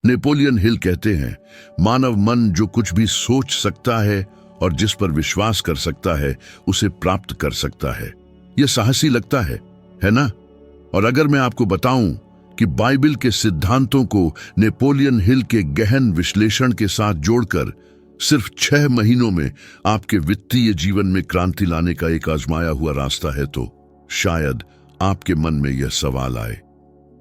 Napoleon Hill कहते हैं, मानव मन जो कुछ भी सोच सकता है और जिस पर विश्वास कर सकता है उसे प्राप्त कर सकता है। यह साहसी लगता है ना? और अगर मैं आपको बताऊं कि बाइबल के सिद्धांतों को नेपोलियन हिल के गहन विश्लेषण के साथ जोड़कर सिर्फ 6 महीनों में आपके वित्तीय जीवन में क्रांति लाने का एक आजमाया हुआ रास्ता है, तो शायद आपके मन में यह सवाल आए,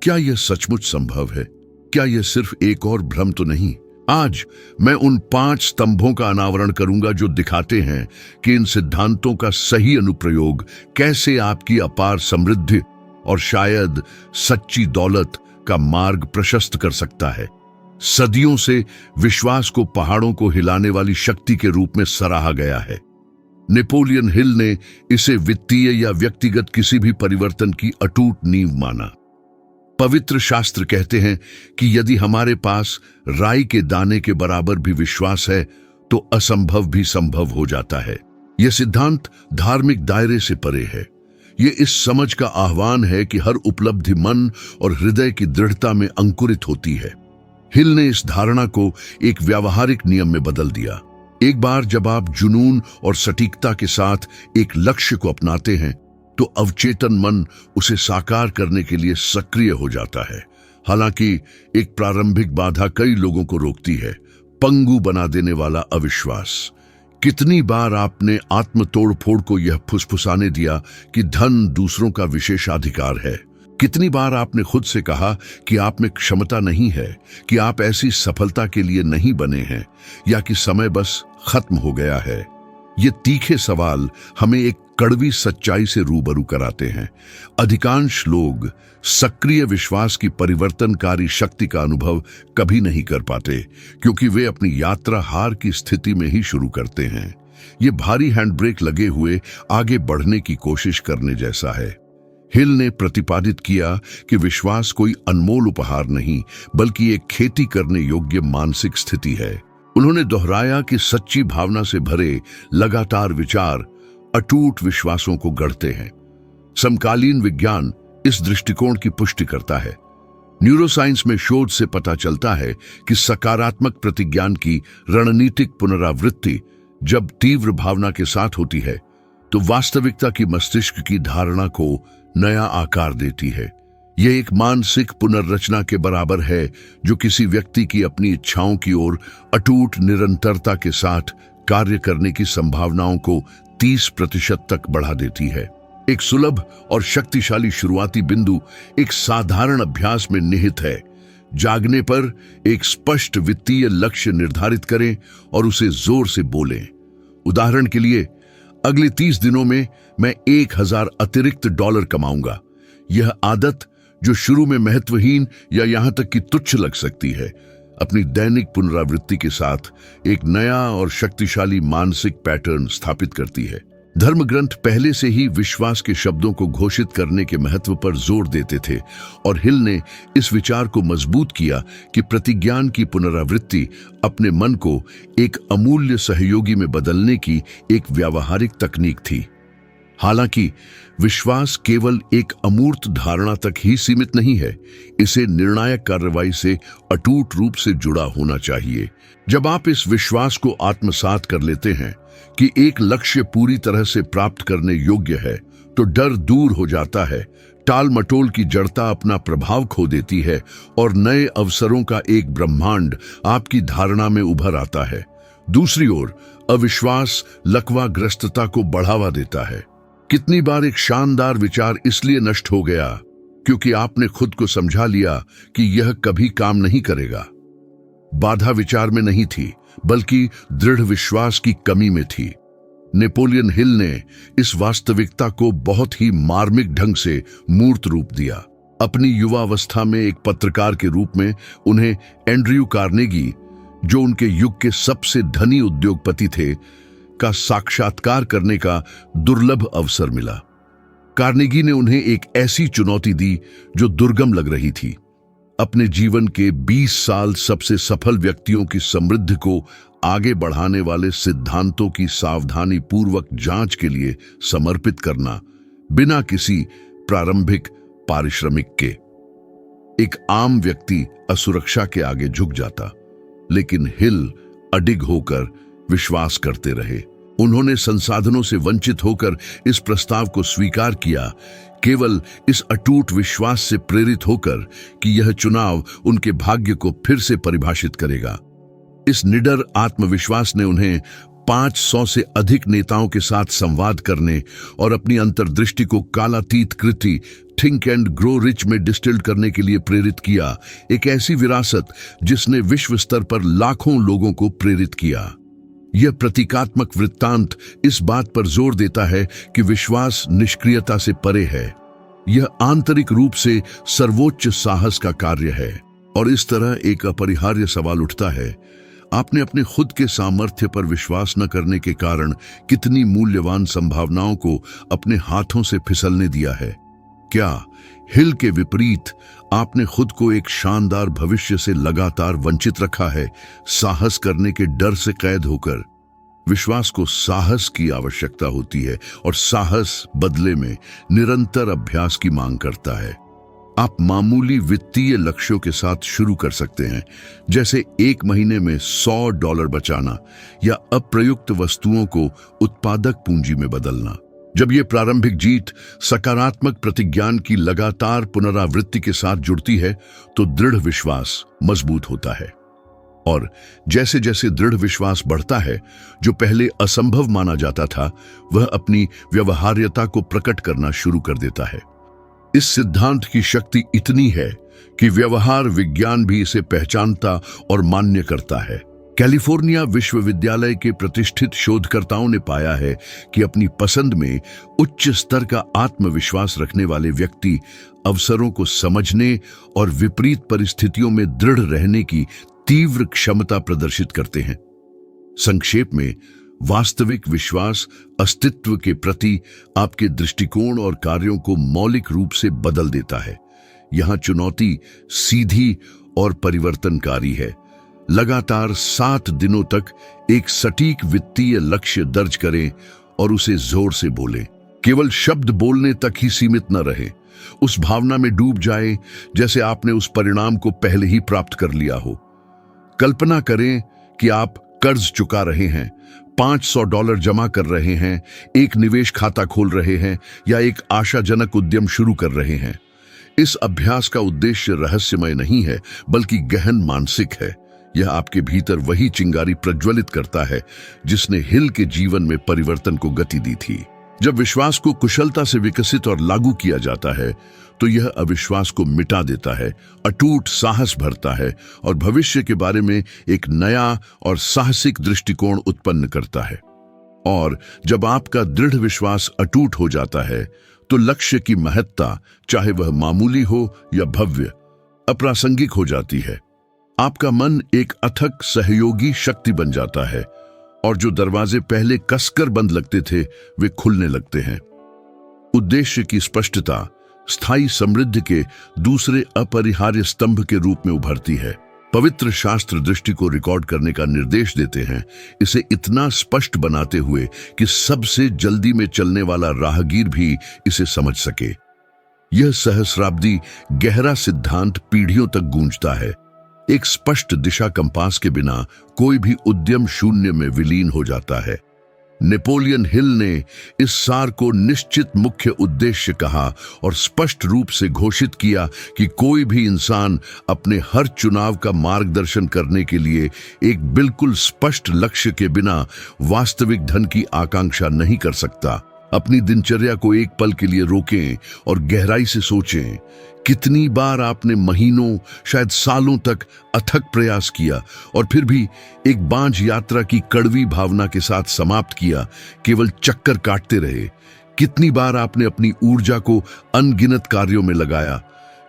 क्या यह सचमुच संभव है? क्या यह सिर्फ एक और भ्रम तो नहीं? आज मैं उन 5 स्तंभों का अनावरण करूंगा जो दिखाते हैं कि इन सिद्धांतों का सही अनुप्रयोग कैसे आपकी अपार समृद्धि और शायद सच्ची दौलत का मार्ग प्रशस्त कर सकता है। सदियों से विश्वास को पहाड़ों को हिलाने वाली शक्ति के रूप में सराहा गया है। नेपोलियन हिल ने इसे वित्तीय या व्यक्तिगत किसी भी परिवर्तन की अटूट नींव माना। पवित्र शास्त्र कहते हैं कि यदि हमारे पास राई के दाने के बराबर भी विश्वास है तो असंभव भी संभव हो जाता है। यह सिद्धांत धार्मिक दायरे से परे है। यह इस समझ का आह्वान है कि हर उपलब्धि मन और हृदय की दृढ़ता में अंकुरित होती है। हिल ने इस धारणा को एक व्यावहारिक नियम में बदल दिया। एक बार जब आप जुनून और सटीकता के साथ एक लक्ष्य को अपनाते हैं तो अवचेतन मन उसे साकार करने के लिए सक्रिय हो जाता है। हालांकि एक प्रारंभिक बाधा कई लोगों को रोकती है, पंगु बना देने वाला अविश्वास। कितनी बार आपने आत्म तोड़फोड़ को यह फुसफुसाने दिया कि धन दूसरों का विशेषाधिकार है? कितनी बार आपने खुद से कहा कि आप में क्षमता नहीं है, कि आप ऐसी सफलता के लिए नहीं बने हैं, या कि समय बस खत्म हो गया है? ये तीखे सवाल हमें एक कड़वी सच्चाई से रूबरू कराते हैं। अधिकांश लोग सक्रिय विश्वास की परिवर्तनकारी शक्ति का अनुभव कभी नहीं कर पाते, क्योंकि वे अपनी यात्रा हार की स्थिति में ही शुरू करते हैं। ये भारी हैंडब्रेक लगे हुए आगे बढ़ने की कोशिश करने जैसा है। हिल ने प्रतिपादित किया कि विश्वास कोई अनमोल उपहार नहीं, बल्कि एक खेती करने योग्य मानसिक स्थिति है। उन्होंने दोहराया कि सच्ची भावना से भरे लगातार विचार अटूट विश्वासों को गढ़ते हैं। समकालीन विज्ञान इस दृष्टिकोण की पुष्टि करता है। न्यूरोसाइंस में शोध से पता चलता है कि सकारात्मक प्रतिज्ञान की रणनीतिक पुनरावृत्ति जब तीव्र भावना के साथ होती है तो वास्तविकता की मस्तिष्क की धारणा को नया आकार देती है। यह एक मानसिक पुनर्रचना के बराबर है जो किसी व्यक्ति की अपनी इच्छाओं की ओर अटूट निरंतरता के साथ कार्य करने की संभावनाओं को 30% तक बढ़ा देती है। एक सुलभ और शक्तिशाली शुरुआती बिंदु एक साधारण अभ्यास में निहित है। जागने पर एक स्पष्ट वित्तीय लक्ष्य निर्धारित करें और उसे जोर से बोलें। उदाहरण के लिए, अगले 30 दिनों में मैं 1000 अतिरिक्त डॉलर कमाऊंगा। यह आदत, जो शुरू में महत्वहीन या यहां तक कि तुच्छ लग सकती है, अपनी दैनिक पुनरावृत्ति के साथ एक नया और शक्तिशाली मानसिक पैटर्न स्थापित करती है। धर्म ग्रंथ पहले से ही विश्वास के शब्दों को घोषित करने के महत्व पर जोर देते थे, और हिल ने इस विचार को मजबूत किया कि प्रतिज्ञान की पुनरावृत्ति अपने मन को एक अमूल्य सहयोगी में बदलने की एक व्यावहारिक तकनीक थी। हालांकि विश्वास केवल एक अमूर्त धारणा तक ही सीमित नहीं है, इसे निर्णायक कार्रवाई से अटूट रूप से जुड़ा होना चाहिए। जब आप इस विश्वास को आत्मसात कर लेते हैं कि एक लक्ष्य पूरी तरह से प्राप्त करने योग्य है, तो डर दूर हो जाता है, टाल मटोल की जड़ता अपना प्रभाव खो देती है और नए अवसरों का एक ब्रह्मांड आपकी धारणा में उभर आता है। दूसरी ओर, अविश्वास लकवाग्रस्तता को बढ़ावा देता है। कितनी बार एक शानदार विचार इसलिए नष्ट हो गया क्योंकि आपने खुद को समझा लिया कि यह कभी काम नहीं करेगा। बाधा विचार में नहीं थी, बल्कि दृढ़ विश्वास की कमी में थी। नेपोलियन हिल ने इस वास्तविकता को बहुत ही मार्मिक ढंग से मूर्त रूप दिया। अपनी युवावस्था में एक पत्रकार के रूप में उन्हें एंड्रयू कार्नेगी, जो उनके युग के सबसे धनी उद्योगपति थे, का साक्षात्कार करने का दुर्लभ अवसर मिला। कार्नेगी ने उन्हें एक ऐसी चुनौती दी जो दुर्गम लग रही थी। अपने जीवन के 20 साल सबसे सफल व्यक्तियों की समृद्धि को आगे बढ़ाने वाले सिद्धांतों की सावधानी पूर्वक जांच के लिए समर्पित करना, बिना किसी प्रारंभिक पारिश्रमिक के। एक आम व्यक्ति असुरक्षा के आगे झुक जाता, लेकिन हिल अडिग होकर विश्वास करते रहे। उन्होंने संसाधनों से वंचित होकर इस प्रस्ताव को स्वीकार किया, केवल इस अटूट विश्वास से प्रेरित होकर कि यह चुनाव उनके भाग्य को फिर से परिभाषित करेगा। इस निडर आत्मविश्वास ने उन्हें 500 से अधिक नेताओं के साथ संवाद करने और अपनी अंतर्दृष्टि को कालातीत कृति थिंक एंड ग्रो रिच में डिस्टिल्ड करने के लिए प्रेरित किया, एक ऐसी विरासत जिसने विश्व स्तर पर लाखों लोगों को प्रेरित किया। यह प्रतीकात्मक वृत्तांत इस बात पर जोर देता है कि विश्वास निष्क्रियता से परे है। यह आंतरिक रूप से सर्वोच्च साहस का कार्य है। और इस तरह एक अपरिहार्य सवाल उठता है, आपने अपने खुद के सामर्थ्य पर विश्वास न करने के कारण कितनी मूल्यवान संभावनाओं को अपने हाथों से फिसलने दिया है। क्या हिल के विपरीत आपने खुद को एक शानदार भविष्य से लगातार वंचित रखा है, साहस करने के डर से कैद होकर? विश्वास को साहस की आवश्यकता होती है और साहस बदले में निरंतर अभ्यास की मांग करता है। आप मामूली वित्तीय लक्ष्यों के साथ शुरू कर सकते हैं, जैसे एक महीने में $100 बचाना या अप्रयुक्त वस्तुओं को उत्पादक पूंजी में बदलना। जब यह प्रारंभिक जीत सकारात्मक प्रतिज्ञान की लगातार पुनरावृत्ति के साथ जुड़ती है तो दृढ़ विश्वास मजबूत होता है। और जैसे जैसे दृढ़ विश्वास बढ़ता है, जो पहले असंभव माना जाता था, वह अपनी व्यवहार्यता को प्रकट करना शुरू कर देता है। इस सिद्धांत की शक्ति इतनी है कि व्यवहार विज्ञान भी इसे पहचानता और मान्य करता है। कैलिफोर्निया विश्वविद्यालय के प्रतिष्ठित शोधकर्ताओं ने पाया है कि अपनी पसंद में उच्च स्तर का आत्मविश्वास रखने वाले व्यक्ति अवसरों को समझने और विपरीत परिस्थितियों में दृढ़ रहने की तीव्र क्षमता प्रदर्शित करते हैं। संक्षेप में, वास्तविक विश्वास अस्तित्व के प्रति आपके दृष्टिकोण और कार्यों को मौलिक रूप से बदल देता है। यहां चुनौती सीधी और परिवर्तनकारी है। लगातार 7 दिनों तक एक सटीक वित्तीय लक्ष्य दर्ज करें और उसे जोर से बोलें। केवल शब्द बोलने तक ही सीमित न रहे। उस भावना में डूब जाएं जैसे आपने उस परिणाम को पहले ही प्राप्त कर लिया हो। कल्पना करें कि आप कर्ज चुका रहे हैं, $500 जमा कर रहे हैं, एक निवेश खाता खोल रहे हैं या एक आशाजनक उद्यम शुरू कर रहे हैं। इस अभ्यास का उद्देश्य रहस्यमय नहीं है, बल्कि गहन मानसिक है। यह आपके भीतर वही चिंगारी प्रज्वलित करता है जिसने हिल के जीवन में परिवर्तन को गति दी थी। जब विश्वास को कुशलता से विकसित और लागू किया जाता है तो यह अविश्वास को मिटा देता है, अटूट साहस भरता है और भविष्य के बारे में एक नया और साहसिक दृष्टिकोण उत्पन्न करता है। और जब आपका दृढ़ विश्वास अटूट हो जाता है तो लक्ष्य की महत्ता, चाहे वह मामूली हो या भव्य, अप्रासंगिक हो जाती है। आपका मन एक अथक सहयोगी शक्ति बन जाता है और जो दरवाजे पहले कसकर बंद लगते थे वे खुलने लगते हैं। उद्देश्य की स्पष्टता स्थायी समृद्धि के दूसरे अपरिहार्य स्तंभ के रूप में उभरती है। पवित्र शास्त्र दृष्टि को रिकॉर्ड करने का निर्देश देते हैं, इसे इतना स्पष्ट बनाते हुए कि सबसे जल्दी में चलने वाला राहगीर भी इसे समझ सके। यह सहस्राब्दी गहरा सिद्धांत पीढ़ियों तक गूंजता है। एक स्पष्ट दिशा कंपास के बिना कोई भी उद्यम शून्य में विलीन हो जाता है। नेपोलियन हिल ने इस सार को निश्चित मुख्य उद्देश्य कहा और स्पष्ट रूप से घोषित किया कि कोई भी इंसान अपने हर चुनाव का मार्गदर्शन करने के लिए एक बिल्कुल स्पष्ट लक्ष्य के बिना वास्तविक धन की आकांक्षा नहीं कर सकता। अपनी दिनचर्या को एक पल के लिए रोकें और गहराई से सोचें। कितनी बार आपने महीनों, शायद सालों तक अथक प्रयास किया और फिर भी एक बांझ यात्रा की कड़वी भावना के साथ समाप्त किया, केवल चक्कर काटते रहे। कितनी बार आपने अपनी ऊर्जा को अनगिनत कार्यों में लगाया,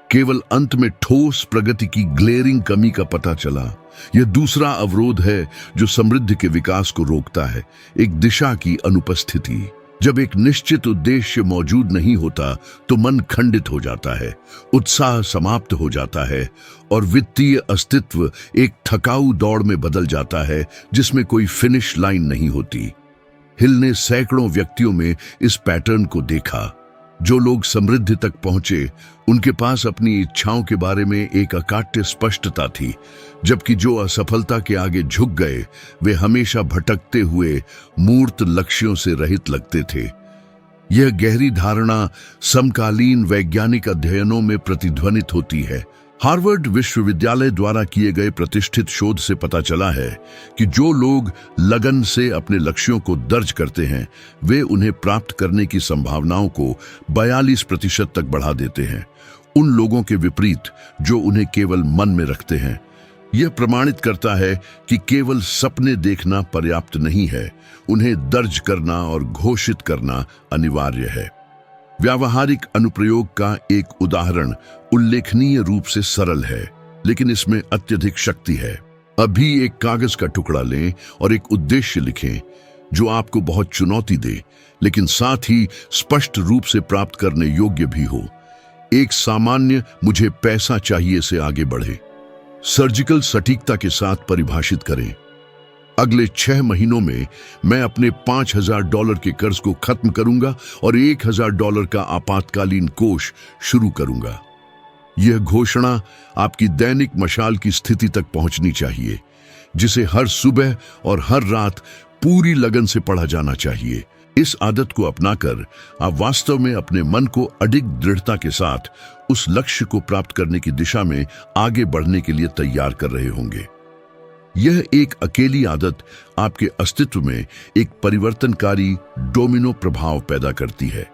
केवल अंत में ठोस प्रगति की ग्लेरिंग कमी का पता चला। यह दूसरा अवरोध है जो समृद्धि के विकास को रोकता है, एक दिशा की अनुपस्थिति। जब एक निश्चित उद्देश्य मौजूद नहीं होता तो मन खंडित हो जाता है, उत्साह समाप्त हो जाता है और वित्तीय अस्तित्व एक थकाऊ दौड़ में बदल जाता है जिसमें कोई फिनिश लाइन नहीं होती। हिल ने सैकड़ों व्यक्तियों में इस पैटर्न को देखा। जो लोग समृद्धि तक पहुंचे उनके पास अपनी इच्छाओं के बारे में एक अकाट्य स्पष्टता थी, जबकि जो असफलता के आगे झुक गए वे हमेशा भटकते हुए मूर्त लक्ष्यों से रहित लगते थे। यह गहरी धारणा समकालीन वैज्ञानिक अध्ययनों में प्रतिध्वनित होती है। हार्वर्ड विश्वविद्यालय द्वारा किए गए प्रतिष्ठित शोध से पता चला है कि जो लोग लगन से अपने लक्ष्यों को दर्ज करते हैं वे उन्हें प्राप्त करने की संभावनाओं को 42% तक बढ़ा देते हैं, उन लोगों के विपरीत जो उन्हें केवल मन में रखते हैं। यह प्रमाणित करता है कि केवल सपने देखना पर्याप्त नहीं है, उन्हें दर्ज करना और घोषित करना अनिवार्य है। व्यावहारिक अनुप्रयोग का एक उदाहरण उल्लेखनीय रूप से सरल है, लेकिन इसमें अत्यधिक शक्ति है। अभी एक कागज का टुकड़ा लें और एक उद्देश्य लिखें जो आपको बहुत चुनौती दे, लेकिन साथ ही स्पष्ट रूप से प्राप्त करने योग्य भी हो। एक सामान्य मुझे पैसा चाहिए से आगे बढ़े। सर्जिकल सटीकता के साथ परिभाषित करें, अगले 6 महीनों में मैं अपने $5000 के कर्ज को खत्म करूंगा और $1000 का आपातकालीन कोष शुरू करूंगा। यह घोषणा आपकी दैनिक मशाल की स्थिति तक पहुंचनी चाहिए, जिसे हर सुबह और हर रात पूरी लगन से पढ़ा जाना चाहिए। इस आदत को अपनाकर आप वास्तव में अपने मन को अडिग दृढ़ता के साथ उस लक्ष्य को प्राप्त करने की दिशा में आगे बढ़ने के लिए तैयार कर रहे होंगे। यह एक अकेली आदत आपके अस्तित्व में एक परिवर्तनकारी डोमिनो प्रभाव पैदा करती है।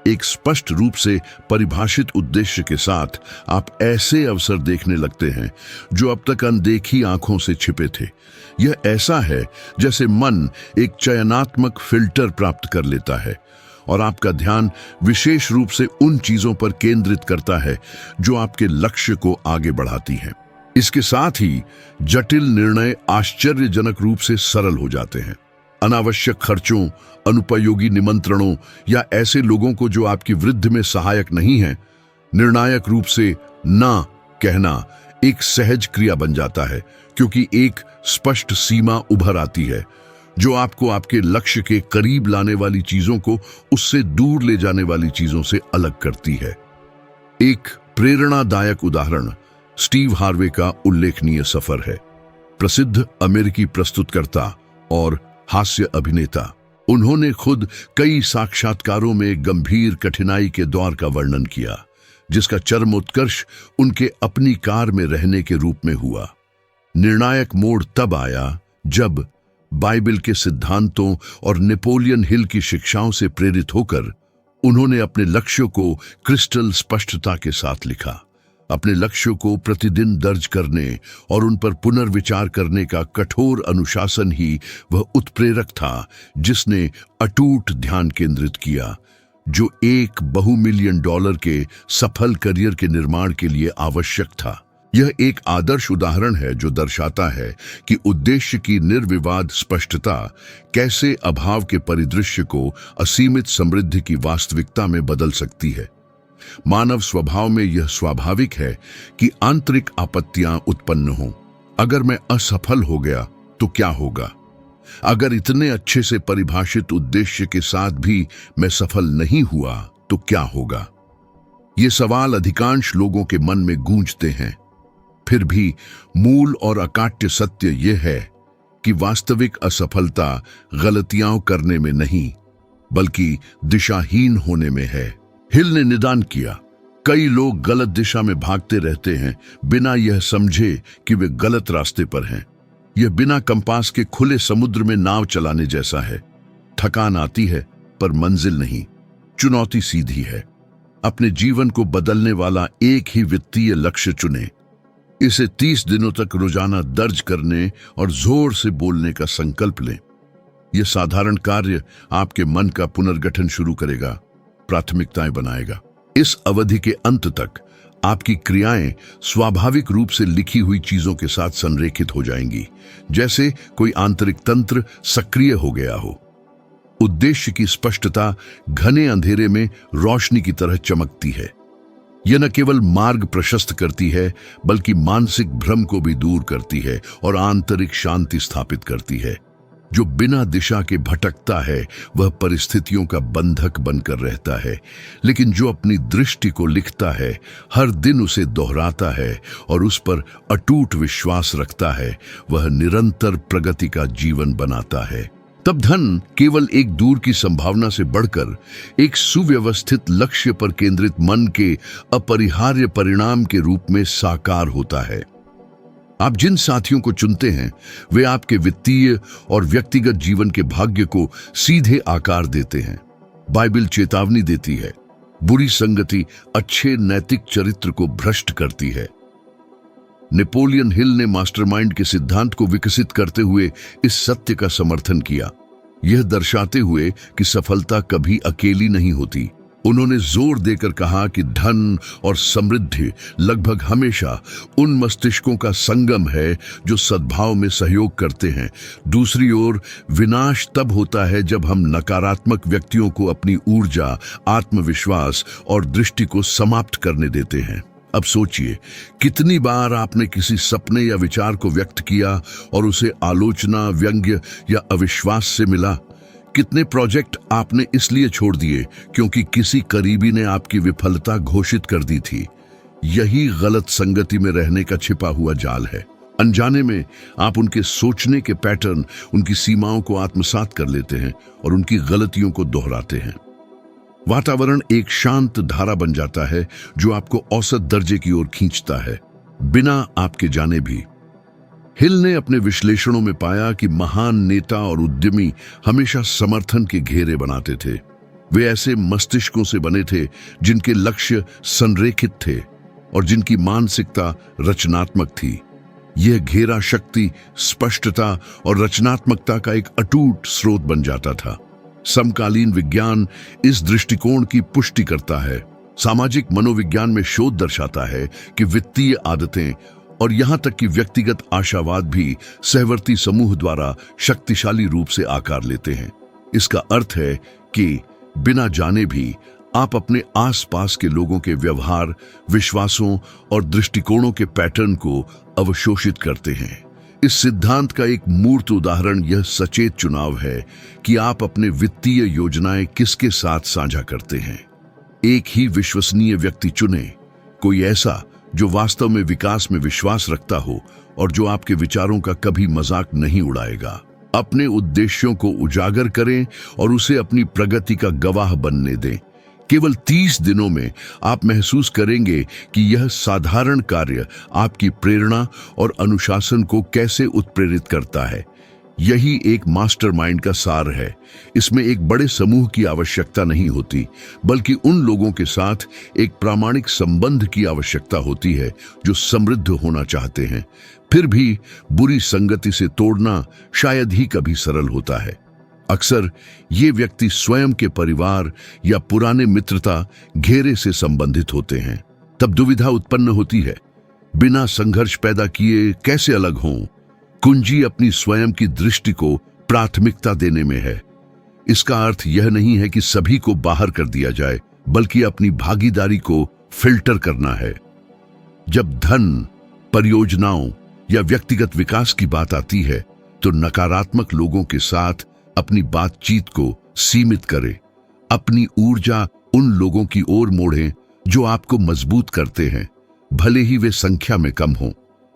एक स्पष्ट रूप से परिभाषित उद्देश्य के साथ आप ऐसे अवसर देखने लगते हैं जो अब तक अनदेखी आंखों से छिपे थे। यह ऐसा है जैसे मन एक चयनात्मक फिल्टर प्राप्त कर लेता है और आपका ध्यान विशेष रूप से उन चीजों पर केंद्रित करता है जो आपके लक्ष्य को आगे बढ़ाती हैं। इसके साथ ही जटिल निर्णय आश्चर्यजनक रूप से सरल हो जाते हैं। अनावश्यक खर्चों, अनुपयोगी निमंत्रणों या ऐसे लोगों को जो आपकी वृद्धि में सहायक नहीं हैं, निर्णायक रूप से ना कहना एक सहज क्रिया बन जाता है, क्योंकि एक स्पष्ट सीमा उभर आती है जो आपको आपके लक्ष्य के करीब लाने वाली चीजों को उससे दूर ले जाने वाली चीजों से अलग करती है। एक प्रेरणादायक उदाहरण स्टीव हार्वे का उल्लेखनीय सफर है। प्रसिद्ध अमेरिकी प्रस्तुतकर्ता और हास्य अभिनेता, उन्होंने खुद कई साक्षात्कारों में गंभीर कठिनाई के दौर का वर्णन किया, जिसका चरम उत्कर्ष उनके अपनी कार में रहने के रूप में हुआ। निर्णायक मोड़ तब आया जब बाइबल के सिद्धांतों और नेपोलियन हिल की शिक्षाओं से प्रेरित होकर उन्होंने अपने लक्ष्यों को क्रिस्टल स्पष्टता के साथ लिखा। अपने लक्ष्यों को प्रतिदिन दर्ज करने और उन पर पुनर्विचार करने का कठोर अनुशासन ही वह उत्प्रेरक था जिसने अटूट ध्यान केंद्रित किया, जो $1 बहुमिलियन के सफल करियर के निर्माण के लिए आवश्यक था। यह एक आदर्श उदाहरण है जो दर्शाता है कि उद्देश्य की निर्विवाद स्पष्टता कैसे अभाव के परिदृश्य को असीमित समृद्धि की वास्तविकता में बदल सकती है। मानव स्वभाव में यह स्वाभाविक है कि आंतरिक आपत्तियां उत्पन्न हों। अगर मैं असफल हो गया तो क्या होगा? अगर इतने अच्छे से परिभाषित उद्देश्य के साथ भी मैं सफल नहीं हुआ तो क्या होगा? ये सवाल अधिकांश लोगों के मन में गूंजते हैं। फिर भी मूल और अकाट्य सत्य यह है कि वास्तविक असफलता गलतियां करने में नहीं, बल्कि दिशाहीन होने में है। हिल ने निदान किया, कई लोग गलत दिशा में भागते रहते हैं बिना यह समझे कि वे गलत रास्ते पर हैं। यह बिना कंपास के खुले समुद्र में नाव चलाने जैसा है। थकान आती है पर मंजिल नहीं। चुनौती सीधी है, अपने जीवन को बदलने वाला एक ही वित्तीय लक्ष्य चुनें। इसे 30 दिनों तक रोजाना दर्ज करने और जोर से बोलने का संकल्प लें। यह साधारण कार्य आपके मन का पुनर्गठन शुरू करेगा, प्राथमिकताएं बनाएगा। इस अवधि के अंत तक आपकी क्रियाएं स्वाभाविक रूप से लिखी हुई चीजों के साथ संरेखित हो जाएंगी, जैसे कोई आंतरिक तंत्र सक्रिय हो गया हो। उद्देश्य की स्पष्टता घने अंधेरे में रोशनी की तरह चमकती है। यह न केवल मार्ग प्रशस्त करती है, बल्कि मानसिक भ्रम को भी दूर करती है और आंतरिक शांति स्थापित करती है। जो बिना दिशा के भटकता है वह परिस्थितियों का बंधक बनकर रहता है, लेकिन जो अपनी दृष्टि को लिखता है, हर दिन उसे दोहराता है और उस पर अटूट विश्वास रखता है, वह निरंतर प्रगति का जीवन बनाता है। तब धन केवल एक दूर की संभावना से बढ़कर एक सुव्यवस्थित लक्ष्य पर केंद्रित मन के अपरिहार्य परिणाम के रूप में साकार होता है। आप जिन साथियों को चुनते हैं वे आपके वित्तीय और व्यक्तिगत जीवन के भाग्य को सीधे आकार देते हैं। बाइबल चेतावनी देती है, बुरी संगति अच्छे नैतिक चरित्र को भ्रष्ट करती है। नेपोलियन हिल ने मास्टरमाइंड के सिद्धांत को विकसित करते हुए इस सत्य का समर्थन किया, यह दर्शाते हुए कि सफलता कभी अकेली नहीं होती। उन्होंने जोर देकर कहा कि धन और समृद्धि लगभग हमेशा उन मस्तिष्कों का संगम है जो सद्भाव में सहयोग करते हैं। दूसरी ओर विनाश तब होता है जब हम नकारात्मक व्यक्तियों को अपनी ऊर्जा, आत्मविश्वास और दृष्टि को समाप्त करने देते हैं। अब सोचिए, कितनी बार आपने किसी सपने या विचार को व्यक्त किया और उसे आलोचना, व्यंग्य या अविश्वास से मिला। कितने प्रोजेक्ट आपने इसलिए छोड़ दिए क्योंकि किसी करीबी ने आपकी विफलता घोषित कर दी थी। यही गलत संगति में रहने का छिपा हुआ जाल है। अनजाने में आप उनके सोचने के पैटर्न, उनकी सीमाओं को आत्मसात कर लेते हैं और उनकी गलतियों को दोहराते हैं। वातावरण एक शांत धारा बन जाता है जो आपको औसत दर्जे की ओर खींचता है, बिना आपके जाने भी। हिल ने अपने विश्लेषणों में पाया कि महान नेता और उद्यमी हमेशा समर्थन के घेरे बनाते थे। वे ऐसे मस्तिष्कों से बने थे जिनके लक्ष्य संरेखित थे और जिनकी मानसिकता रचनात्मक थी। यह घेरा शक्ति, स्पष्टता और रचनात्मकता का एक अटूट स्रोत बन जाता था। समकालीन विज्ञान इस दृष्टिकोण की पुष्टि करता है। सामाजिक मनोविज्ञान में शोध दर्शाता है कि वित्तीय आदतें और यहां तक कि व्यक्तिगत आशावाद भी सहवर्ती समूह द्वारा शक्तिशाली रूप से आकार लेते हैं। इसका अर्थ है कि बिना जाने भी आप अपने आसपास के लोगों के व्यवहार, विश्वासों और दृष्टिकोणों के पैटर्न को अवशोषित करते हैं। इस सिद्धांत का एक मूर्त उदाहरण यह सचेत चुनाव है कि आप अपने वित्तीय योजनाएं किसके साथ साझा करते हैं। एक ही विश्वसनीय व्यक्ति चुनें, कोई ऐसा जो वास्तव में विकास में विश्वास रखता हो और जो आपके विचारों का कभी मजाक नहीं उड़ाएगा। अपने उद्देश्यों को उजागर करें और उसे अपनी प्रगति का गवाह बनने दें। केवल 30 दिनों में आप महसूस करेंगे कि यह साधारण कार्य आपकी प्रेरणा और अनुशासन को कैसे उत्प्रेरित करता है। यही एक मास्टरमाइंड का सार है। इसमें एक बड़े समूह की आवश्यकता नहीं होती, बल्कि उन लोगों के साथ एक प्रामाणिक संबंध की आवश्यकता होती है जो समृद्ध होना चाहते हैं। फिर भी बुरी संगति से तोड़ना शायद ही कभी सरल होता है। अक्सर ये व्यक्ति स्वयं के परिवार या पुराने मित्रता घेरे से संबंधित होते हैं। तब दुविधा उत्पन्न होती है, बिना संघर्ष पैदा किए कैसे अलग हों? कुंजी अपनी स्वयं की दृष्टि को प्राथमिकता देने में है। इसका अर्थ यह नहीं है कि सभी को बाहर कर दिया जाए, बल्कि अपनी भागीदारी को फिल्टर करना है। जब धन, परियोजनाओं या व्यक्तिगत विकास की बात आती है तो नकारात्मक लोगों के साथ अपनी बातचीत को सीमित करें। अपनी ऊर्जा उन लोगों की ओर मोड़ें जो आपको मजबूत करते हैं, भले ही वे संख्या में कम हों।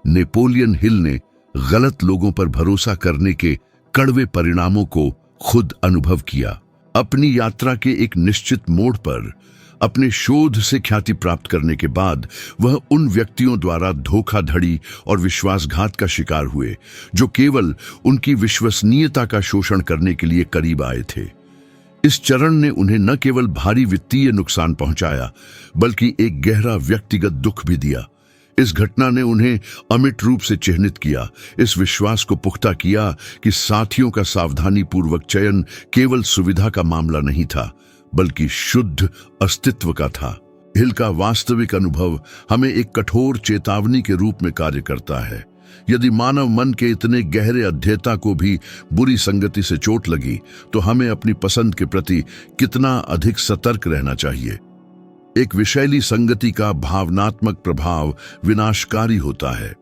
नेपोलियन हिल ने गलत लोगों पर भरोसा करने के कड़वे परिणामों को खुद अनुभव किया। अपनी यात्रा के एक निश्चित मोड़ पर अपने शोध से ख्याति प्राप्त करने के बाद वह उन व्यक्तियों द्वारा धोखाधड़ी और विश्वासघात का शिकार हुए जो केवल उनकी विश्वसनीयता का शोषण करने के लिए करीब आए थे। इस चरण ने उन्हें न केवल भारी वित्तीय नुकसान पहुंचाया, बल्कि एक गहरा व्यक्तिगत दुख भी दिया। इस घटना ने उन्हें अमिट रूप से चिह्नित किया, इस विश्वास को पुख्ता किया कि साथियों का सावधानीपूर्वक चयन केवल सुविधा का मामला नहीं था, बल्कि शुद्ध अस्तित्व का था। हिल का वास्तविक अनुभव हमें एक कठोर चेतावनी के रूप में कार्य करता है। यदि मानव मन के इतने गहरे अध्येता को भी बुरी संगति से चोट लगी, तो हमें अपनी पसंद के प्रति कितना अधिक सतर्क रहना चाहिए। एक विषैली संगति का भावनात्मक प्रभाव विनाशकारी होता है।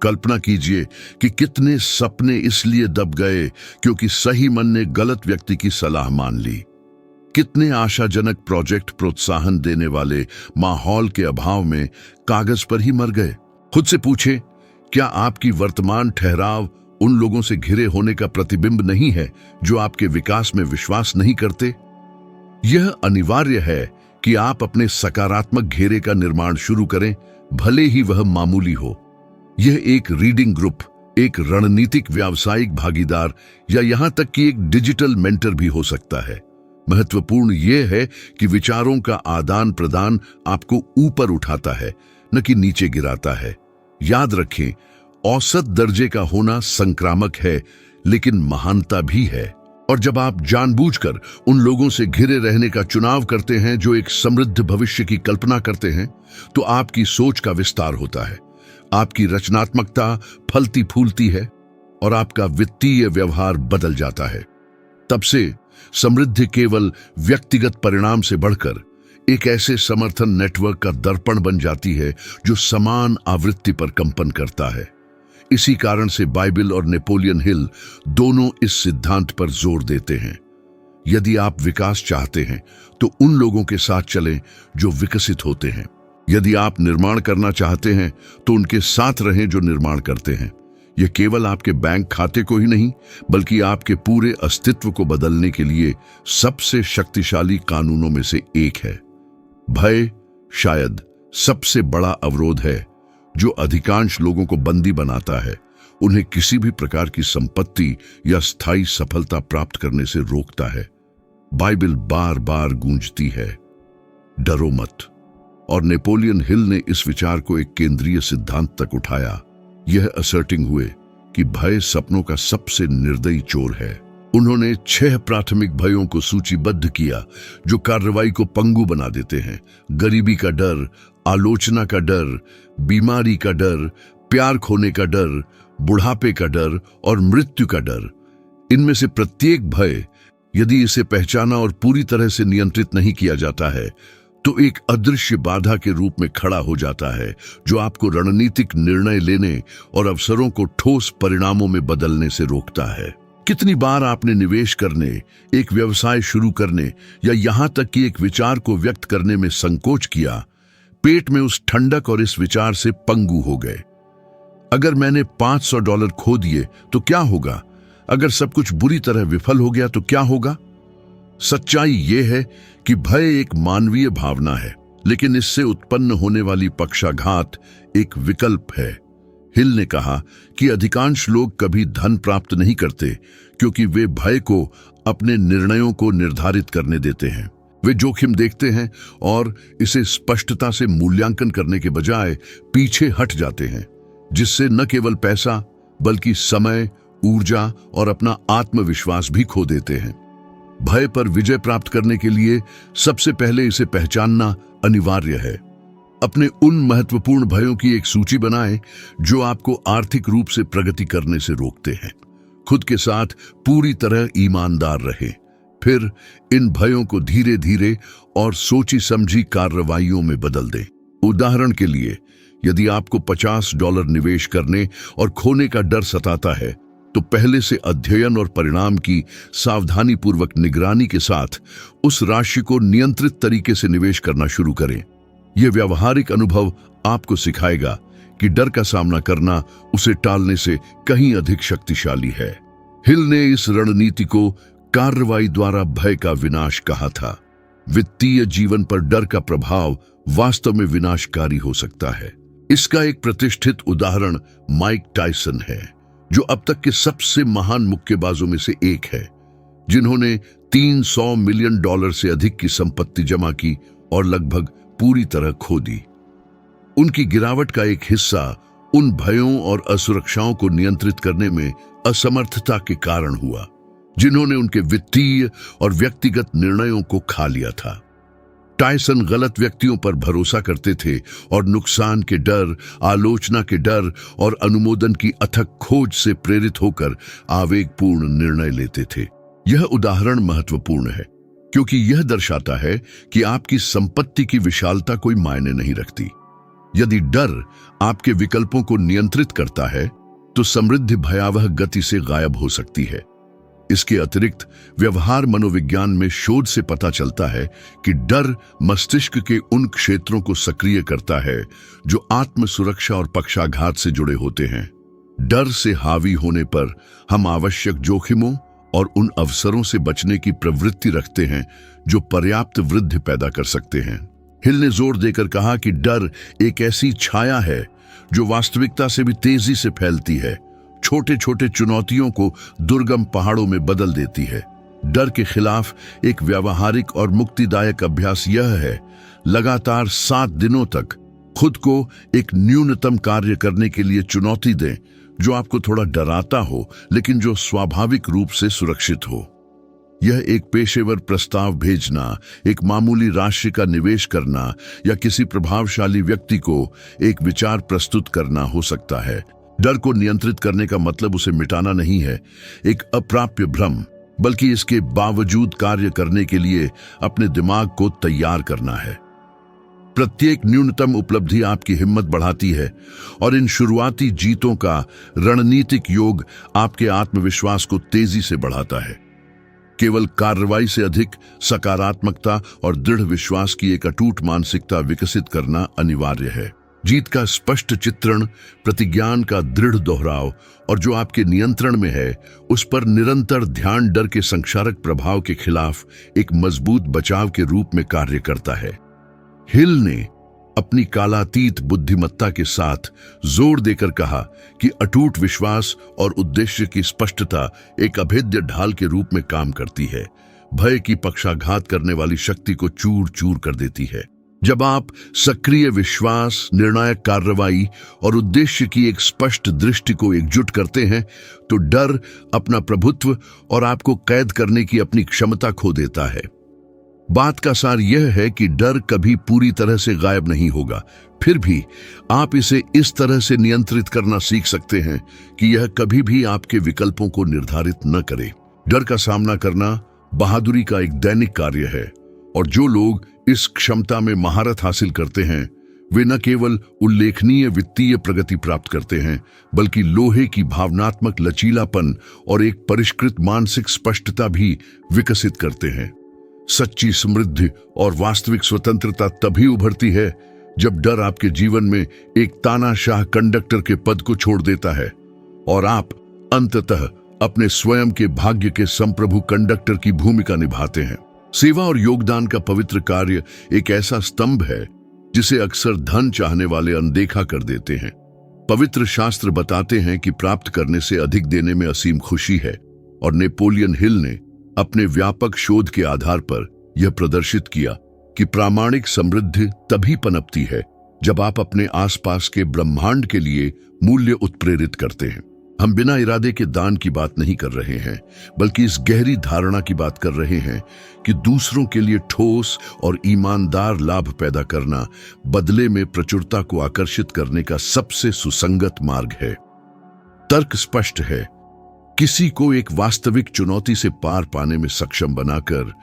कल्पना कीजिए कि कितने सपने इसलिए दब गए क्योंकि सही मन ने गलत व्यक्ति की सलाह मान ली। कितने आशाजनक प्रोजेक्ट प्रोत्साहन देने वाले माहौल के अभाव में कागज पर ही मर गए। खुद से पूछें, क्या आपकी वर्तमान ठहराव उन लोगों से घिरे होने का प्रतिबिंब नहीं है जो आपके विकास में विश्वास नहीं करते? यह अनिवार्य है कि आप अपने सकारात्मक घेरे का निर्माण शुरू करें, भले ही वह मामूली हो। यह एक रीडिंग ग्रुप, एक रणनीतिक व्यावसायिक भागीदार या यहां तक कि एक डिजिटल मेंटर भी हो सकता है। महत्वपूर्ण यह है कि विचारों का आदान प्रदान आपको ऊपर उठाता है, न कि नीचे गिराता है। याद रखें, औसत दर्जे का होना संक्रामक है, लेकिन महानता भी है। और जब आप जानबूझकर उन लोगों से घिरे रहने का चुनाव करते हैं जो एक समृद्ध भविष्य की कल्पना करते हैं, तो आपकी सोच का विस्तार होता है, आपकी रचनात्मकता फलती फूलती है और आपका वित्तीय व्यवहार बदल जाता है। तब से समृद्धि केवल व्यक्तिगत परिणाम से बढ़कर एक ऐसे समर्थन नेटवर्क का दर्पण बन जाती है जो समान आवृत्ति पर कंपन करता है। इसी कारण से बाइबिल और नेपोलियन हिल दोनों इस सिद्धांत पर जोर देते हैं। यदि आप विकास चाहते हैं तो उन लोगों के साथ चलें जो विकसित होते हैं। यदि आप निर्माण करना चाहते हैं तो उनके साथ रहें जो निर्माण करते हैं। यह केवल आपके बैंक खाते को ही नहीं, बल्कि आपके पूरे अस्तित्व को बदलने के लिए सबसे शक्तिशाली कानूनों में से एक है। भय शायद सबसे बड़ा अवरोध है जो अधिकांश लोगों को बंदी बनाता है, उन्हें किसी भी प्रकार की संपत्ति या स्थायी सफलता प्राप्त करने से रोकता है। बाइबिल बार बार गूंजती है, डरो मत। और नेपोलियन हिल ने इस विचार को एक केंद्रीय सिद्धांत तक उठाया, यह असर्टिंग हुए कि भय सपनों का सबसे निर्दयी चोर है। उन्होंने 6 प्राथमिक भयों को सूचीबद्ध किया जो कार्रवाई को पंगु बना देते हैं। गरीबी का डर, आलोचना का डर, बीमारी का डर, प्यार खोने का डर, बुढ़ापे का डर और मृत्यु का डर। इनमें से प्रत्येक भय, यदि इसे पहचाना और पूरी तरह से नियंत्रित नहीं किया जाता है, तो एक अदृश्य बाधा के रूप में खड़ा हो जाता है जो आपको रणनीतिक निर्णय लेने और अवसरों को ठोस परिणामों में बदलने से रोकता है। कितनी बार आपने निवेश करने, एक व्यवसाय शुरू करने या यहां तक कि एक विचार को व्यक्त करने में संकोच किया, पेट में उस ठंडक और इस विचार से पंगु हो गए। अगर मैंने $500 खो दिए तो क्या होगा? अगर सब कुछ बुरी तरह विफल हो गया तो क्या होगा? सच्चाई यह है कि भय एक मानवीय भावना है, लेकिन इससे उत्पन्न होने वाली पक्षाघात एक विकल्प है। हिल ने कहा कि अधिकांश लोग कभी धन प्राप्त नहीं करते क्योंकि वे भय को अपने निर्णयों को निर्धारित करने देते हैं। वे जोखिम देखते हैं और इसे स्पष्टता से मूल्यांकन करने के बजाय पीछे हट जाते हैं, जिससे न केवल पैसा बल्कि समय, ऊर्जा और अपना आत्मविश्वास भी खो देते हैं। भय पर विजय प्राप्त करने के लिए सबसे पहले इसे पहचानना अनिवार्य है। अपने उन महत्वपूर्ण भयों की एक सूची बनाएं जो आपको आर्थिक रूप से प्रगति करने से रोकते हैं। खुद के साथ पूरी तरह ईमानदार रहें। फिर इन भयों को धीरे धीरे और सोची समझी कार्रवाइयों में बदल दें। उदाहरण के लिए, यदि आपको $50 निवेश करने और खोने का डर सताता है, तो पहले से अध्ययन और परिणाम की सावधानीपूर्वक निगरानी के साथ उस राशि को नियंत्रित तरीके से निवेश करना शुरू करें। यह व्यावहारिक अनुभव आपको सिखाएगा कि डर का सामना करना उसे टालने से कहीं अधिक शक्तिशाली है। हिल ने इस रणनीति को कार्रवाई द्वारा भय का विनाश कहा था। वित्तीय जीवन पर डर का प्रभाव वास्तव में विनाशकारी हो सकता है। इसका एक प्रतिष्ठित उदाहरण माइक टायसन है, जो अब तक के सबसे महान मुक्केबाजों में से एक है, जिन्होंने $300 मिलियन से अधिक की संपत्ति जमा की और लगभग पूरी तरह खो दी। उनकी गिरावट का एक हिस्सा उन भयों और असुरक्षाओं को नियंत्रित करने में असमर्थता के कारण हुआ, जिन्होंने उनके वित्तीय और व्यक्तिगत निर्णयों को खा लिया था। टायसन गलत व्यक्तियों पर भरोसा करते थे और नुकसान के डर, आलोचना के डर और अनुमोदन की अथक खोज से प्रेरित होकर आवेगपूर्ण निर्णय लेते थे। यह उदाहरण महत्वपूर्ण है क्योंकि यह दर्शाता है कि आपकी संपत्ति की विशालता कोई मायने नहीं रखती। यदि डर आपके विकल्पों को नियंत्रित करता है तो समृद्धि भयावह गति से गायब हो सकती है। इसके अतिरिक्त व्यवहार मनोविज्ञान में शोध से पता चलता है कि डर मस्तिष्क के उन क्षेत्रों को सक्रिय करता है जो आत्म सुरक्षा और पक्षाघात से जुड़े होते हैं। डर से हावी होने पर हम आवश्यक जोखिमों और उन अवसरों से बचने की प्रवृत्ति रखते हैं जो पर्याप्त वृद्धि पैदा कर सकते हैं। हिल ने जोर देकर कहा कि डर एक ऐसी छाया है जो वास्तविकता से भी तेजी से फैलती है, छोटे छोटे चुनौतियों को दुर्गम पहाड़ों में बदल देती है। डर के खिलाफ एक व्यावहारिक और मुक्तिदायक अभ्यास यह है, लगातार 7 दिनों तक खुद को एक न्यूनतम कार्य करने के लिए चुनौती दें जो आपको थोड़ा डराता हो लेकिन जो स्वाभाविक रूप से सुरक्षित हो। यह एक पेशेवर प्रस्ताव भेजना, एक मामूली राशि का निवेश करना या किसी प्रभावशाली व्यक्ति को एक विचार प्रस्तुत करना हो सकता है। डर को नियंत्रित करने का मतलब उसे मिटाना नहीं है, एक अप्राप्य भ्रम, बल्कि इसके बावजूद कार्य करने के लिए अपने दिमाग को तैयार करना है। प्रत्येक न्यूनतम उपलब्धि आपकी हिम्मत बढ़ाती है और इन शुरुआती जीतों का रणनीतिक योग आपके आत्मविश्वास को तेजी से बढ़ाता है। केवल कार्रवाई से अधिक सकारात्मकता और दृढ़ विश्वास की एक अटूट मानसिकता विकसित करना अनिवार्य है। जीत का स्पष्ट चित्रण, प्रतिज्ञान का दृढ़ दोहराव और जो आपके नियंत्रण में है उस पर निरंतर ध्यान डर के संक्षारक प्रभाव के खिलाफ एक मजबूत बचाव के रूप में कार्य करता है। हिल ने अपनी कालातीत बुद्धिमत्ता के साथ जोर देकर कहा कि अटूट विश्वास और उद्देश्य की स्पष्टता एक अभेद्य ढाल के रूप में काम करती है, भय की पक्षाघात करने वाली शक्ति को चूर चूर कर देती है। जब आप सक्रिय विश्वास, निर्णायक कार्रवाई और उद्देश्य की एक स्पष्ट दृष्टि को एकजुट करते हैं तो डर अपना प्रभुत्व और आपको कैद करने की अपनी क्षमता खो देता है। बात का सार यह है कि डर कभी पूरी तरह से गायब नहीं होगा, फिर भी आप इसे इस तरह से नियंत्रित करना सीख सकते हैं कि यह कभी भी आपके विकल्पों को निर्धारित न करे। डर का सामना करना बहादुरी का एक दैनिक कार्य है और जो लोग इस क्षमता में महारत हासिल करते हैं वे न केवल उल्लेखनीय वित्तीय प्रगति प्राप्त करते हैं बल्कि लोहे की भावनात्मक लचीलापन और एक परिष्कृत मानसिक स्पष्टता भी विकसित करते हैं। सच्ची समृद्धि और वास्तविक स्वतंत्रता तभी उभरती है जब डर आपके जीवन में एक तानाशाह कंडक्टर के पद को छोड़ देता है और आप अंततः अपने स्वयं के भाग्य के संप्रभु कंडक्टर की भूमिका निभाते हैं। सेवा और योगदान का पवित्र कार्य एक ऐसा स्तंभ है जिसे अक्सर धन चाहने वाले अनदेखा कर देते हैं। पवित्र शास्त्र बताते हैं कि प्राप्त करने से अधिक देने में असीम खुशी है और नेपोलियन हिल ने अपने व्यापक शोध के आधार पर यह प्रदर्शित किया कि प्रामाणिक समृद्धि तभी पनपती है जब आप अपने आसपास के ब्रह्मांड के लिए मूल्य उत्प्रेरित करते हैं। हम बिना इरादे के दान की बात नहीं कर रहे हैं बल्कि इस गहरी धारणा की बात कर रहे हैं कि दूसरों के लिए ठोस और ईमानदार लाभ पैदा करना बदले में प्रचुरता को आकर्षित करने का सबसे सुसंगत मार्ग है। तर्क स्पष्ट है, किसी को एक वास्तविक चुनौती से पार पाने में सक्षम बनाकर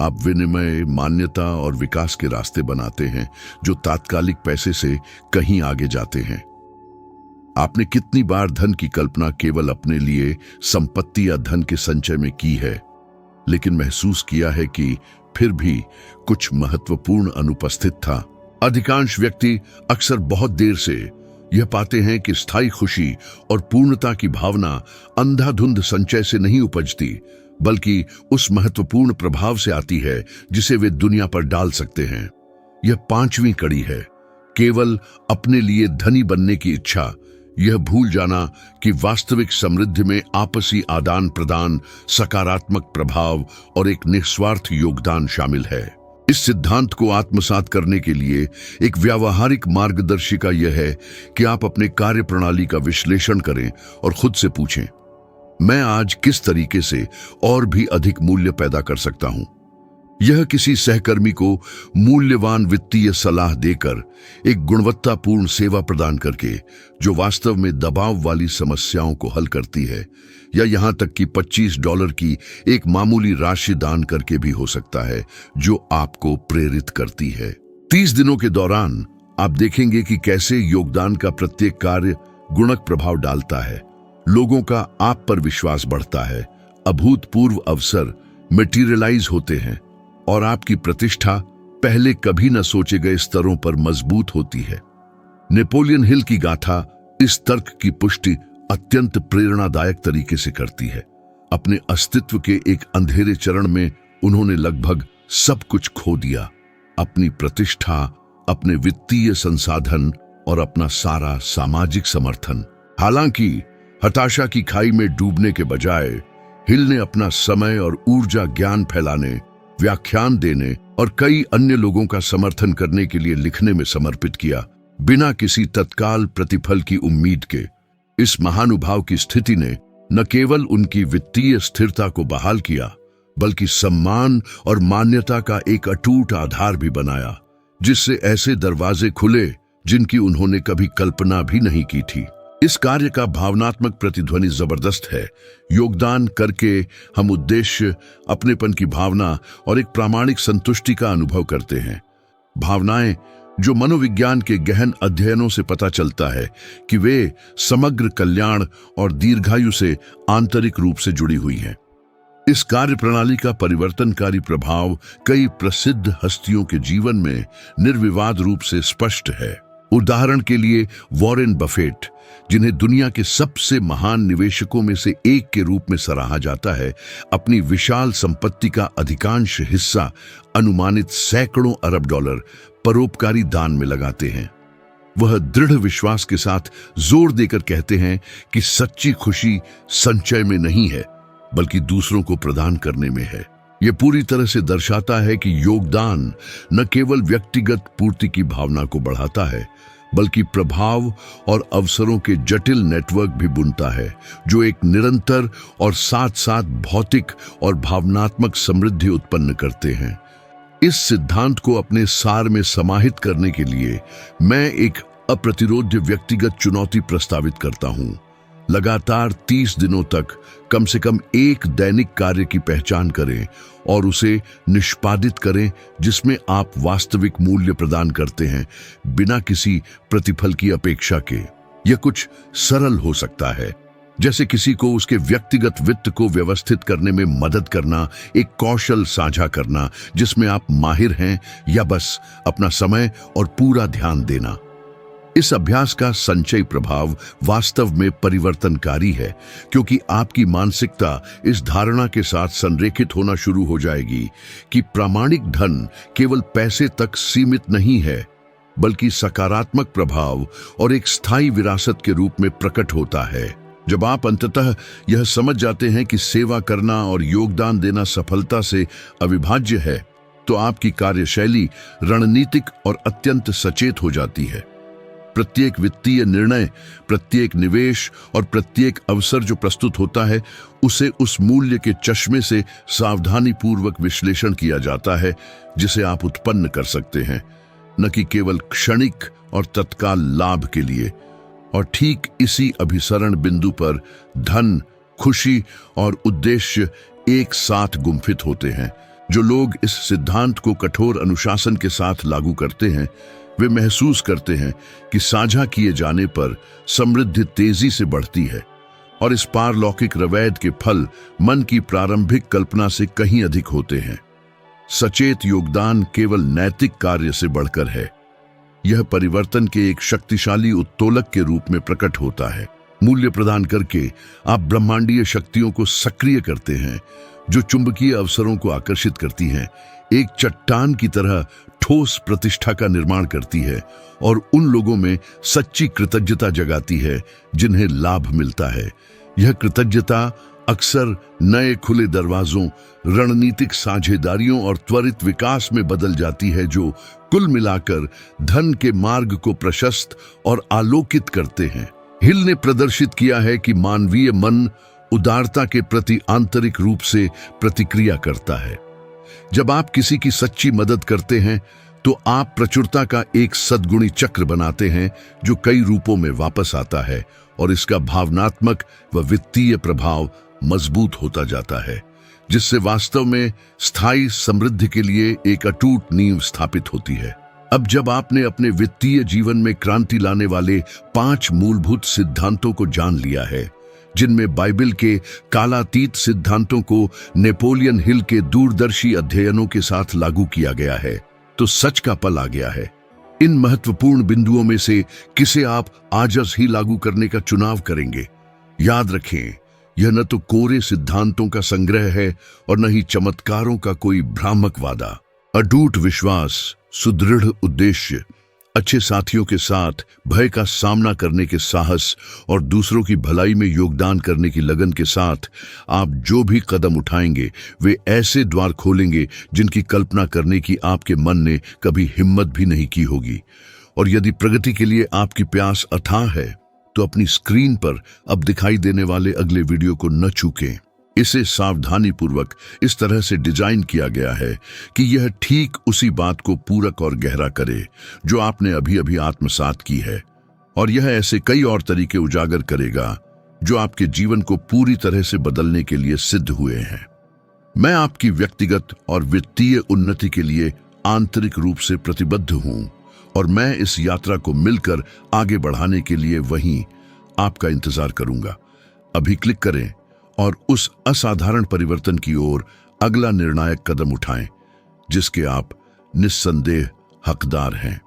आप विनिमय, मान्यता और विकास के रास्ते बनाते हैं जो तात्कालिक पैसे से कहीं आगे जाते हैं। आपने कितनी बार धन की कल्पना केवल अपने लिए, संपत्ति या धन के संचय में की है, लेकिन महसूस किया है कि फिर भी कुछ महत्वपूर्ण अनुपस्थित था। अधिकांश व्यक्ति अक्सर बहुत देर से यह पाते हैं कि स्थायी खुशी और पूर्णता की भावना अंधाधुंध संचय से नहीं उपजती बल्कि उस महत्वपूर्ण प्रभाव से आती है जिसे वे दुनिया पर डाल सकते हैं। यह 5वीं कड़ी है, केवल अपने लिए धनी बनने की इच्छा। यह भूल जाना कि वास्तविक समृद्धि में आपसी आदान प्रदान, सकारात्मक प्रभाव और एक निस्वार्थ योगदान शामिल है। इस सिद्धांत को आत्मसात करने के लिए एक व्यावहारिक मार्गदर्शिका यह है कि आप अपने कार्य प्रणाली का विश्लेषण करें और खुद से पूछें, मैं आज किस तरीके से और भी अधिक मूल्य पैदा कर सकता हूं। यह किसी सहकर्मी को मूल्यवान वित्तीय सलाह देकर, एक गुणवत्तापूर्ण सेवा प्रदान करके जो वास्तव में दबाव वाली समस्याओं को हल करती है, या यहां तक कि $25 की एक मामूली राशि दान करके भी हो सकता है जो आपको प्रेरित करती है। 30 दिनों के दौरान आप देखेंगे कि कैसे योगदान का प्रत्येक कार्य गुणक प्रभाव डालता है। लोगों का आप पर विश्वास बढ़ता है, अभूतपूर्व अवसर मटेरियलाइज होते हैं और आपकी प्रतिष्ठा पहले कभी न सोचे गए स्तरों पर मजबूत होती है। नेपोलियन हिल की गाथा इस तर्क की पुष्टि अत्यंत प्रेरणादायक तरीके से करती है। अपने अस्तित्व के एक अंधेरे चरण में उन्होंने लगभग सब कुछ खो दिया, अपनी प्रतिष्ठा, अपने वित्तीय संसाधन और अपना सारा सामाजिक समर्थन। हालांकि हताशा की खाई में डूबने के बजाय हिल ने अपना समय और ऊर्जा ज्ञान फैलाने, व्याख्यान देने और कई अन्य लोगों का समर्थन करने के लिए लिखने में समर्पित किया, बिना किसी तत्काल प्रतिफल की उम्मीद के। इस महानुभाव की स्थिति ने न केवल उनकी वित्तीय स्थिरता को बहाल किया, बल्कि सम्मान और मान्यता का एक अटूट आधार भी बनाया, जिससे ऐसे दरवाजे खुले जिनकी उन्होंने कभी कल्पना भी नहीं की थी। इस कार्य का भावनात्मक प्रतिध्वनि जबरदस्त है। योगदान करके हम उद्देश्य, अपनेपन की भावना और एक प्रामाणिक संतुष्टि का अनुभव करते हैं। भावनाएं जो मनोविज्ञान के गहन अध्ययनों से पता चलता है कि वे समग्र कल्याण और दीर्घायु से आंतरिक रूप से जुड़ी हुई हैं। इस कार्य प्रणाली का परिवर्तनकारी प्रभाव कई प्रसिद्ध हस्तियों के जीवन में निर्विवाद रूप से स्पष्ट है। उदाहरण के लिए वॉरेन बफेट, जिन्हें दुनिया के सबसे महान निवेशकों में से एक के रूप में सराहा जाता है, अपनी विशाल संपत्ति का अधिकांश हिस्सा, अनुमानित सैकड़ों अरब डॉलर, परोपकारी दान में लगाते हैं। वह दृढ़ विश्वास के साथ जोर देकर कहते हैं कि सच्ची खुशी संचय में नहीं है, बल्कि दूसरों को प्रदान करने में है। यह पूरी तरह से दर्शाता है कि योगदान न केवल व्यक्तिगत पूर्ति की भावना को बढ़ाता है, बल्कि प्रभाव और अवसरों के जटिल नेटवर्क भी बुनता है, जो एक निरंतर और साथ साथ भौतिक और भावनात्मक समृद्धि उत्पन्न करते हैं। इस सिद्धांत को अपने सार में समाहित करने के लिए मैं एक अप्रतिरोध्य व्यक्तिगत चुनौती प्रस्तावित करता हूं। लगातार 30 दिनों तक कम से कम एक दैनिक कार्य की पहचान करें और उसे निष्पादित करें जिसमें आप वास्तविक मूल्य प्रदान करते हैं, बिना किसी प्रतिफल की अपेक्षा के। यह कुछ सरल हो सकता है, जैसे किसी को उसके व्यक्तिगत वित्त को व्यवस्थित करने में मदद करना, एक कौशल साझा करना जिसमें आप माहिर हैं, या बस अपना समय और पूरा ध्यान देना। इस अभ्यास का संचयी प्रभाव वास्तव में परिवर्तनकारी है, क्योंकि आपकी मानसिकता इस धारणा के साथ संरेखित होना शुरू हो जाएगी कि प्रामाणिक धन केवल पैसे तक सीमित नहीं है, बल्कि सकारात्मक प्रभाव और एक स्थायी विरासत के रूप में प्रकट होता है। जब आप अंततः यह समझ जाते हैं कि सेवा करना और योगदान देना सफलता से अविभाज्य है, तो आपकी कार्यशैली रणनीतिक और अत्यंत सचेत हो जाती है। प्रत्येक वित्तीय निर्णय, प्रत्येक निवेश और प्रत्येक अवसर जो प्रस्तुत होता है, उसे उस मूल्य के चश्मे से सावधानी पूर्वक विश्लेषण किया जाता है जिसे आप उत्पन्न कर सकते हैं, न कि केवल क्षणिक और तत्काल लाभ के लिए। और ठीक इसी अभिसरण बिंदु पर धन, खुशी और उद्देश्य एक साथ गुम्फित होते हैं। जो लोग इस सिद्धांत को कठोर अनुशासन के साथ लागू करते हैं, वे महसूस करते हैं कि साझा किए जाने पर समृद्धि तेजी से बढ़ती है, और इस पारलौकिक रवैद के फल मन की प्रारंभिक कल्पना से कहीं अधिक होते हैं। सचेत योगदान केवल नैतिक कार्य से बढ़कर है। यह परिवर्तन के एक शक्तिशाली उत्तोलक के रूप में प्रकट होता है। मूल्य प्रदान करके आप ब्रह्मांडीय शक्तियों को सक्रिय करते हैं, जो चुंबकीय अवसरों को आकर्षित करती हैं, एक चट्टान की तरह ठोस प्रतिष्ठा का निर्माण करती है और उन लोगों में सच्ची कृतज्ञता जगाती है जिन्हें लाभ मिलता है। यह कृतज्ञता अक्सर नए खुले दरवाजों, रणनीतिक साझेदारियों और त्वरित विकास में बदल जाती है, जो कुल मिलाकर धन के मार्ग को प्रशस्त और आलोकित करते हैं। हिल ने प्रदर्शित किया है कि मानवीय मन उदारता के प्रति आंतरिक रूप से प्रतिक्रिया करता है। जब आप किसी की सच्ची मदद करते हैं, तो आप प्रचुरता का एक सद्गुणी चक्र बनाते हैं जो कई रूपों में वापस आता है, और इसका भावनात्मक व वित्तीय प्रभाव मजबूत होता जाता है, जिससे वास्तव में स्थायी समृद्धि के लिए एक अटूट नींव स्थापित होती है। अब जब आपने अपने वित्तीय जीवन में क्रांति लाने वाले 5 मूलभूत सिद्धांतों को जान लिया है, जिनमें बाइबल के कालातीत सिद्धांतों को नेपोलियन हिल के दूरदर्शी अध्ययनों के साथ लागू किया गया है, तो सच का पल आ गया है। इन महत्वपूर्ण बिंदुओं में से किसे आप आज ही लागू करने का चुनाव करेंगे? याद रखें, यह न तो कोरे सिद्धांतों का संग्रह है और न ही चमत्कारों का कोई भ्रामक वादा। अटूट विश्वास, सुदृढ़ उद्देश्य, अच्छे साथियों के साथ भय का सामना करने के साहस और दूसरों की भलाई में योगदान करने की लगन के साथ आप जो भी कदम उठाएंगे वे ऐसे द्वार खोलेंगे जिनकी कल्पना करने की आपके मन ने कभी हिम्मत भी नहीं की होगी। और यदि प्रगति के लिए आपकी प्यास अथाह है तो अपनी स्क्रीन पर अब दिखाई देने वाले अगले वीडियो को न चूकें। इसे सावधानी पूर्वक इस तरह से डिजाइन किया गया है कि यह ठीक उसी बात को पूरक और गहरा करे जो आपने अभी अभी आत्मसात की है, और यह ऐसे कई और तरीके उजागर करेगा जो आपके जीवन को पूरी तरह से बदलने के लिए सिद्ध हुए हैं। मैं आपकी व्यक्तिगत और वित्तीय उन्नति के लिए आंतरिक रूप से प्रतिबद्ध हूं और मैं इस यात्रा को मिलकर आगे बढ़ाने के लिए वहीं आपका इंतजार करूंगा। अभी क्लिक करें और उस असाधारण परिवर्तन की ओर अगला निर्णायक कदम उठाएं जिसके आप निस्संदेह हकदार हैं।